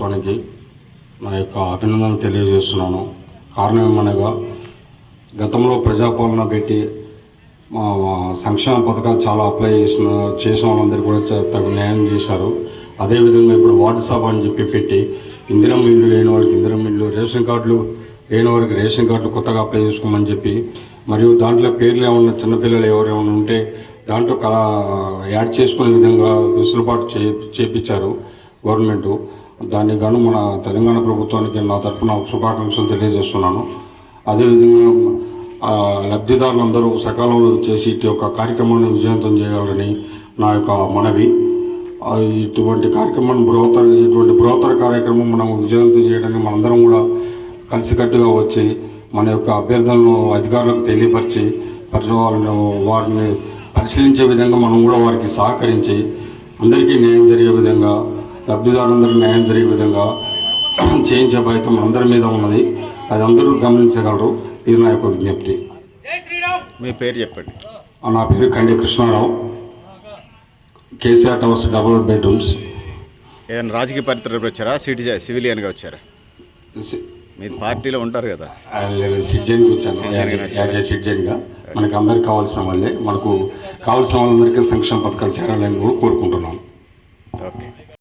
ప్రభుత్వానికి నా యొక్క అభినందనలు తెలియజేస్తున్నాను. కారణం ఏమనగా గతంలో ప్రజాపాలన పెట్టి సంక్షేమ పథకాలు చాలా అప్లై చేసిన వాళ్ళందరూ కూడా తగు న్యాయం చేశారు. అదేవిధంగా ఇప్పుడు వార్డు సభ అని చెప్పి పెట్టి ఇందిరమ్మ ఇల్లు లేని వాళ్ళకి ఇందిరమ్మ ఇల్లు, రేషన్ కార్డులు లేని వారికి రేషన్ కార్డులు కొత్తగా అప్లై చేసుకోమని చెప్పి, మరియు దాంట్లో పేర్లు ఏమన్నా చిన్నపిల్లలు ఎవరేమైనా ఉంటే దాంట్లో యాడ్ చేసుకునే విధంగా వెసులుబాటు చేపించారు గవర్నమెంటు. దానికి గాను మన తెలంగాణ ప్రభుత్వానికి నా తరఫున శుభాకాంక్షలు తెలియజేస్తున్నాను. అదేవిధంగా లబ్ధిదారులందరూ సకాలంలో చేసి ఇటు యొక్క కార్యక్రమాన్ని విజయవంతం చేయాలని నా యొక్క మనవి. ఇటువంటి కార్యక్రమాన్ని ఇటువంటి బృహత్తర కార్యక్రమం మనం విజయవంతం చేయడానికి మనందరం కూడా కలిసికట్టుగా వచ్చి మన యొక్క అభ్యర్థనలను అధికారులకు తెలియపరిచి వారిని పరిశీలించే విధంగా మనం కూడా వారికి సహకరించి అందరికీ న్యాయం జరిగే విధంగా, లబ్ధిదారులందరికీ న్యాయం జరిగే విధంగా చేయించే బాధ్యత మనందరి మీద ఉన్నది. అది అందరూ గమనించగలరు. ఇది నా యొక్క విజ్ఞప్తి. మీ పేరు చెప్పండి. నా పేరు కండి కృష్ణారావు. KCR towers 2 bedrooms. ఏదైనా రాజకీయ పరిస్థితులు వచ్చారా? సివిలియన్గా వచ్చారా? మీరు పార్టీలో ఉంటారు కదా? సిటిజన్గా వచ్చాను. సిటిజన్గా మనకు అందరికి కావాల్సిన వాళ్ళే, మనకు కావాల్సిన వాళ్ళందరికీ సంక్షేమ పథకాలు చేరాలని కూడా కోరుకుంటున్నాను. ఓకే.